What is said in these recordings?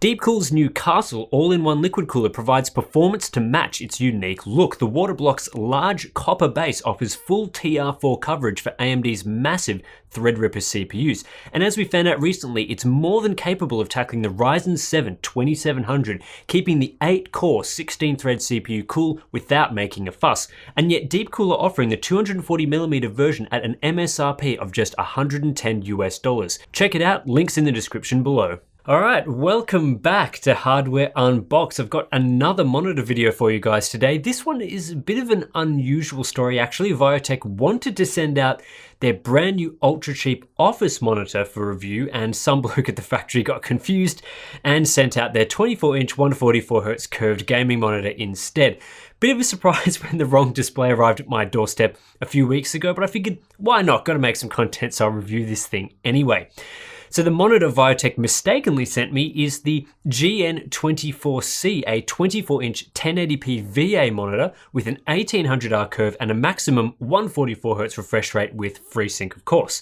Deepcool's new Castle all-in-one liquid cooler provides performance to match its unique look. The Waterblock's large copper base offers full TR4 coverage for AMD's massive Threadripper CPUs. And as we found out recently, it's more than capable of tackling the Ryzen 7 2700, keeping the 8-core 16-thread CPU cool without making a fuss. And yet Deepcool are offering the 240mm version at an MSRP of just $110 US. Check it out, links in the description below. Alright, welcome back to Hardware Unboxed. I've got another monitor video for you guys today. This one is a bit of an unusual story actually. ViOTech wanted to send out their brand new ultra cheap office monitor for review, and some bloke at the factory got confused and sent out their 24-inch 144Hz curved gaming monitor instead. Bit of a surprise when the wrong display arrived at my doorstep a few weeks ago, but I figured why not? Gotta make some content, so I'll review this thing anyway. So the monitor ViOTech mistakenly sent me is the GN24C, a 24-inch 1080p VA monitor with an 1800R curve and a maximum 144Hz refresh rate with FreeSync, of course.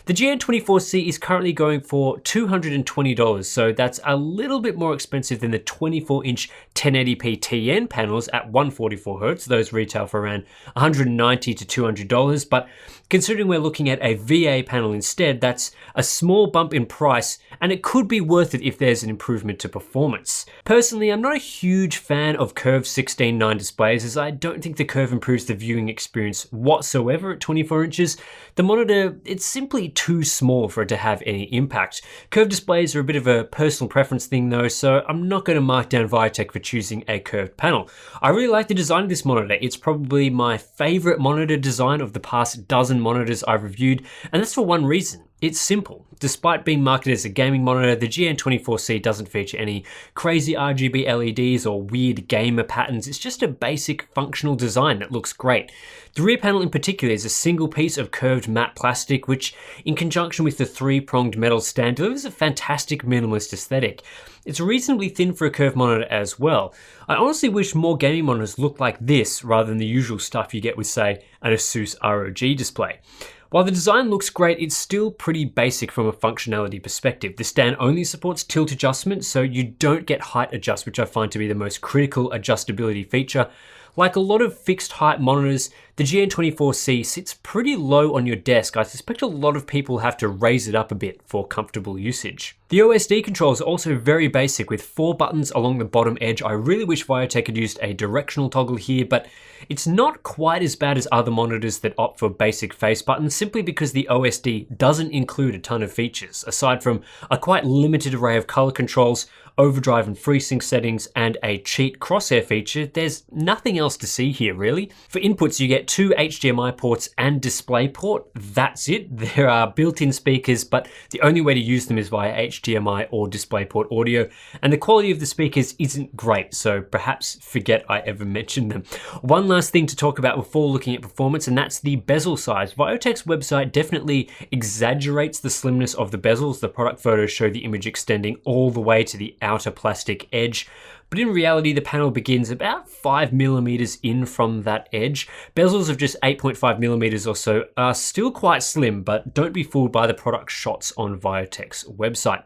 The GN24C is currently going for $220, so that's a little bit more expensive than the 24-inch 1080p TN panels at 144Hz. Those retail for around $190 to $200, but considering we're looking at a VA panel instead, that's a small bump in price, and it could be worth it if there's an improvement to performance. Personally, I'm not a huge fan of curved 16:9 displays, as I don't think the curve improves the viewing experience whatsoever at 24 inches. The monitor, it's simply too small for it to have any impact. Curved displays are a bit of a personal preference thing though, so I'm not going to mark down ViOTech for choosing a curved panel. I really like the design of this monitor. It's probably my favorite monitor design of the past dozen monitors I've reviewed, and that's for one reason. It's simple. Despite being marketed as a gaming monitor, the GN24C doesn't feature any crazy RGB LEDs or weird gamer patterns. It's just a basic functional design that looks great. The rear panel in particular is a single piece of curved matte plastic, which in conjunction with the three-pronged metal stand delivers a fantastic minimalist aesthetic. It's reasonably thin for a curved monitor as well. I honestly wish more gaming monitors looked like this rather than the usual stuff you get with, say, an Asus ROG display. While the design looks great, it's still pretty basic from a functionality perspective. The stand only supports tilt adjustment, so you don't get height adjust, which I find to be the most critical adjustability feature. Like a lot of fixed height monitors, the GN24C sits pretty low on your desk. I suspect a lot of people have to raise it up a bit for comfortable usage. The OSD controls are also very basic with 4 buttons along the bottom edge. I really wish ViOTech had used a directional toggle here, but it's not quite as bad as other monitors that opt for basic face buttons simply because the OSD doesn't include a ton of features, aside from a quite limited array of color controls, overdrive and FreeSync settings, and a cheat crosshair feature. There's nothing else to see here really. For inputs you get 2 HDMI ports and DisplayPort. That's it. There are built-in speakers, but the only way to use them is via HDMI or DisplayPort audio, and the quality of the speakers isn't great, so perhaps forget I ever mentioned them. One last thing to talk about before looking at performance, and that's the bezel size. ViOTech's website definitely exaggerates the slimness of the bezels. The product photos show the image extending all the way to the outer plastic edge, but in reality the panel begins about 5mm in from that edge. Bezels of just 8.5mm or so are still quite slim, but don't be fooled by the product shots on ViOTech's website.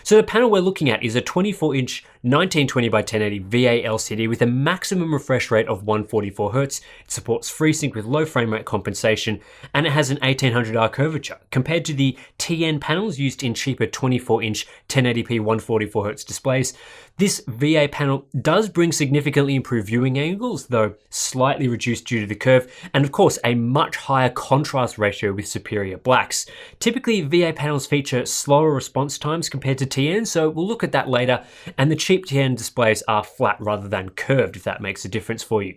So the panel we're looking at is a 24-inch 1920 by 1080 VA LCD with a maximum refresh rate of 144Hz. It supports FreeSync with low frame rate compensation, and it has an 1800R curvature. Compared to the TN panels used in cheaper 24-inch 1080p 144Hz displays, this VA panel does bring significantly improved viewing angles, though slightly reduced due to the curve, and of course a much higher contrast ratio with superior blacks. Typically VA panels feature slower response times compared to TN, so we'll look at that later, and the cheap TN displays are flat rather than curved, if that makes a difference for you.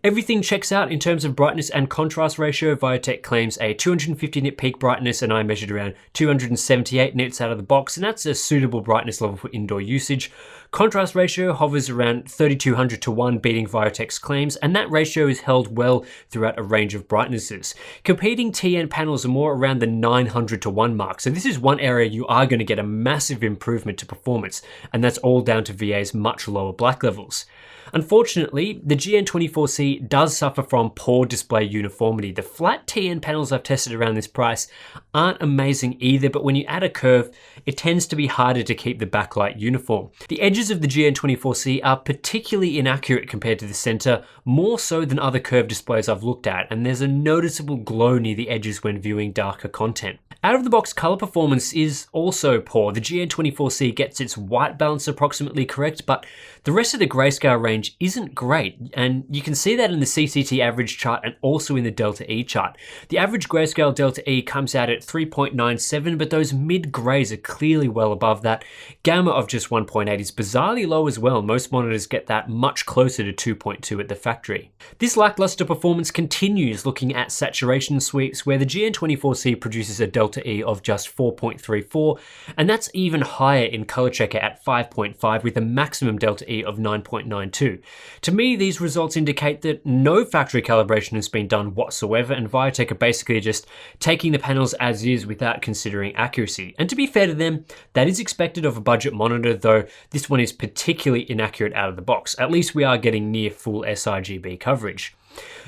Everything checks out in terms of brightness and contrast ratio. ViOTech claims a 250 nit peak brightness, and I measured around 278 nits out of the box, and that's a suitable brightness level for indoor usage. Contrast ratio hovers around 3200 to 1, beating ViOTech's claims, and that ratio is held well throughout a range of brightnesses. Competing TN panels are more around the 900 to 1 mark, so this is one area you are going to get a massive improvement to performance, and that's all down to VA's much lower black levels. Unfortunately, the GN24 GN24C does suffer from poor display uniformity. The flat TN panels I've tested around this price aren't amazing either, but when you add a curve, it tends to be harder to keep the backlight uniform. The edges of the GN24C are particularly inaccurate compared to the center, more so than other curved displays I've looked at, and there's a noticeable glow near the edges when viewing darker content. Out of the box color performance is also poor. The GN24C gets its white balance approximately correct, but the rest of the grayscale range isn't great, and you can see that in the CCT average chart and also in the Delta E chart. The average grayscale Delta E comes out at 3.97, but those mid-grays are clearly well above that. Gamma of just 1.8 is bizarrely low as well. Most monitors get that much closer to 2.2 at the factory. This lackluster performance continues looking at saturation sweeps, where the GN24C produces a Delta E of just 4.34, and that's even higher in Color Checker at 5.5 with a maximum Delta E of 9.92. To me, these results indicate that no factory calibration has been done whatsoever, and Viotech are basically just taking the panels as is without considering accuracy. And to be fair to them, that is expected of a budget monitor, though this one is particularly inaccurate out of the box. At least we are getting near full sRGB coverage.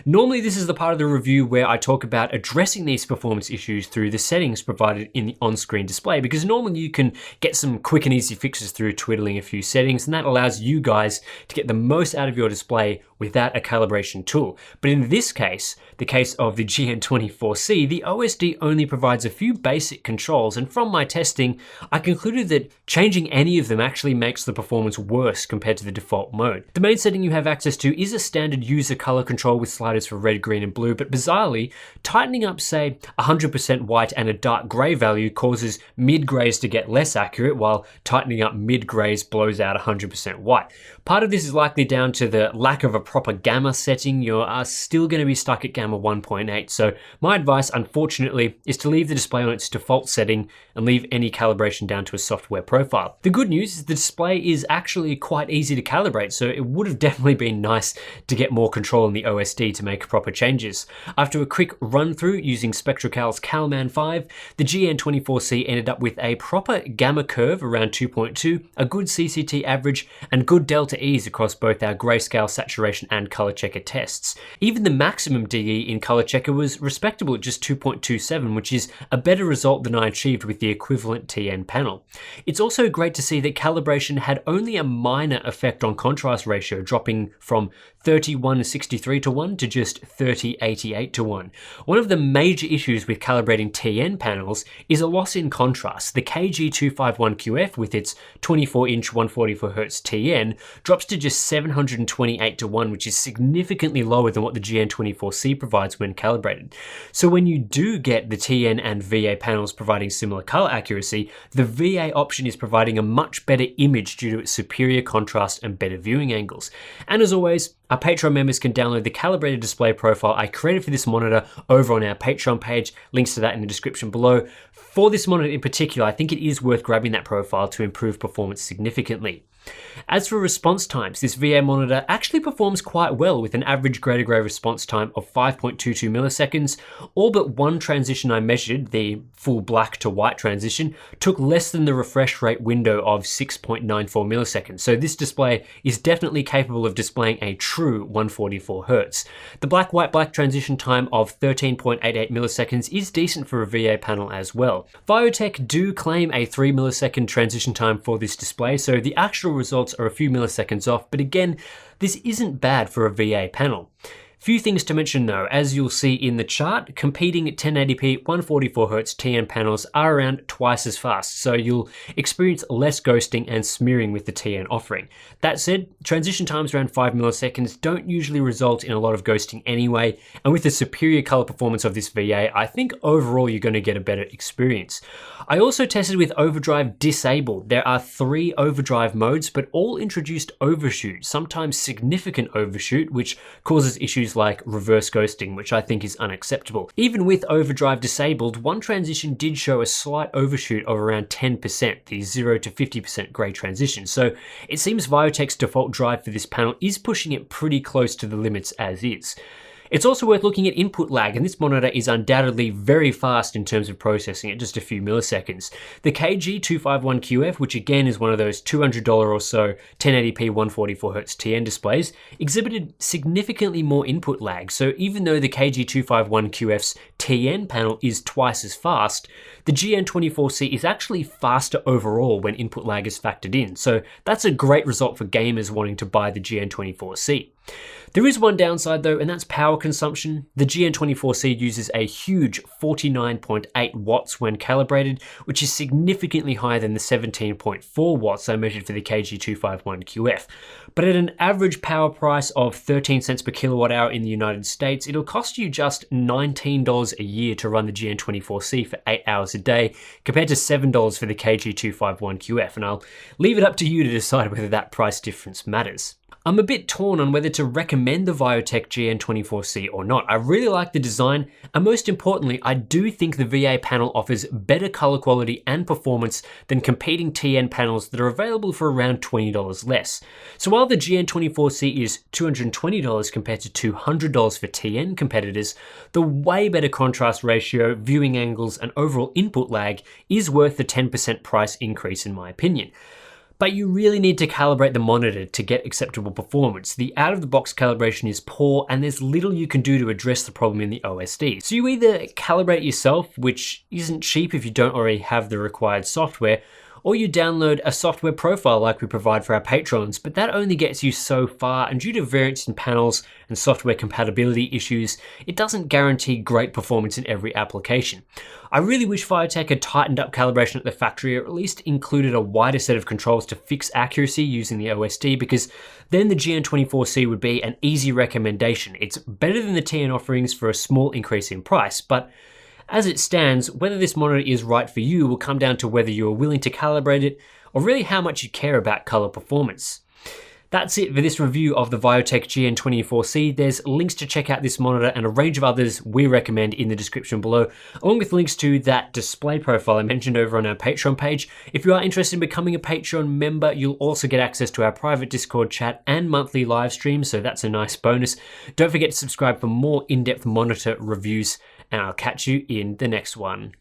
Normally, this is the part of the review where I talk about addressing these performance issues through the settings provided in the on-screen display, because normally you can get some quick and easy fixes through twiddling a few settings, and that allows you guys to get the most out of your display without a calibration tool. But in this case, the case of the GN24C, the OSD only provides a few basic controls, and from my testing, I concluded that changing any of them actually makes the performance worse compared to the default mode. The main setting you have access to is a standard user color control with sliders for red, green, and blue, but bizarrely, tightening up, say, 100% white and a dark gray value causes mid-grays to get less accurate, while tightening up mid-grays blows out 100% white. Part of this is likely down to the lack of a proper gamma setting. You are still going to be stuck at gamma 1.8, so my advice, unfortunately, is to leave the display on its default setting and leave any calibration down to a software profile. The good news is the display is actually quite easy to calibrate, so it would have definitely been nice to get more control in the OSD to make proper changes. After a quick run through using SpectraCal's CalMan 5, the GN24C ended up with a proper gamma curve around 2.2, a good CCT average, and good delta E's across both our grayscale, saturation, and color checker tests. Even the maximum DE in color checker was respectable at just 2.27, which is a better result than I achieved with the equivalent TN panel. It's also great to see that calibration had only a minor effect on contrast ratio, dropping from 31:63:1 to just 30:88:1. One of the major issues with calibrating TN panels is a loss in contrast. The KG251QF with its 24-inch 144Hz TN drops to just 728:1, which is significantly lower than what the GN24C provides when calibrated. So when you do get the TN and VA panels providing similar color accuracy, the VA option is providing a much better image due to its superior contrast and better viewing angles. And as always, our Patreon members can download the calibrated display profile I created for this monitor over on our Patreon page. Links to that in the description below. For this monitor in particular, I think it is worth grabbing that profile to improve performance significantly. As for response times, this VA monitor actually performs quite well with an average gray to gray response time of 5.22 milliseconds. All but one transition I measured, the full black to white transition, took less than the refresh rate window of 6.94 milliseconds. So this display is definitely capable of displaying a true 144 Hz. The black-white-black transition time of 13.88 milliseconds is decent for a VA panel as well. Viotech do claim a 3 millisecond transition time for this display, so the actual results are a few milliseconds off, but again, this isn't bad for a VA panel. Few things to mention though, as you'll see in the chart, competing 1080p 144Hz TN panels are around twice as fast, so you'll experience less ghosting and smearing with the TN offering. That said, transition times around 5 milliseconds don't usually result in a lot of ghosting anyway, and with the superior color performance of this VA, I think overall you're going to get a better experience. I also tested with overdrive disabled. There are 3 overdrive modes, but all introduced overshoot, sometimes significant overshoot, which causes issues like reverse ghosting, which I think is unacceptable. Even with overdrive disabled, one transition did show a slight overshoot of around 10%, the 0 to 50% gray transition. So it seems Viotech's default drive for this panel is pushing it pretty close to the limits as is. It's also worth looking at input lag, and this monitor is undoubtedly very fast in terms of processing at just a few milliseconds. The KG251QF, which again is one of those $200 or so 1080p 144Hz TN displays, exhibited significantly more input lag. So even though the KG251QF's TN panel is twice as fast, the GN24C is actually faster overall when input lag is factored in. So that's a great result for gamers wanting to buy the GN24C. There is one downside though, and that's power consumption. The GN24C uses a huge 49.8 watts when calibrated, which is significantly higher than the 17.4 watts I measured for the KG251QF. But at an average power price of 13 cents per kilowatt hour in the United States, it'll cost you just $19 a year to run the GN24C for 8 hours a day, compared to $7 for the KG251QF, and I'll leave it up to you to decide whether that price difference matters. I'm a bit torn on whether to recommend the Viotech GN24C or not. I really like the design, and most importantly, I do think the VA panel offers better color quality and performance than competing TN panels that are available for around $20 less. So while the GN24C is $220 compared to $200 for TN competitors, the way better contrast ratio, viewing angles, and overall input lag is worth the 10% price increase in my opinion. But you really need to calibrate the monitor to get acceptable performance. The out-of-the-box calibration is poor, and there's little you can do to address the problem in the OSD. So you either calibrate yourself, which isn't cheap if you don't already have the required software, or you download a software profile like we provide for our patrons, but that only gets you so far, and due to variance in panels and software compatibility issues, it doesn't guarantee great performance in every application. I really wish Viotech had tightened up calibration at the factory, or at least included a wider set of controls to fix accuracy using the OSD, because then the GN24C would be an easy recommendation. It's better than the TN offerings for a small increase in price, but as it stands, whether this monitor is right for you will come down to whether you are willing to calibrate it, or really how much you care about color performance. That's it for this review of the Viotech GN24C. There's links to check out this monitor and a range of others we recommend in the description below, along with links to that display profile I mentioned over on our Patreon page. If you are interested in becoming a Patreon member, you'll also get access to our private Discord chat and monthly live streams, so that's a nice bonus. Don't forget to subscribe for more in-depth monitor reviews, and I'll catch you in the next one.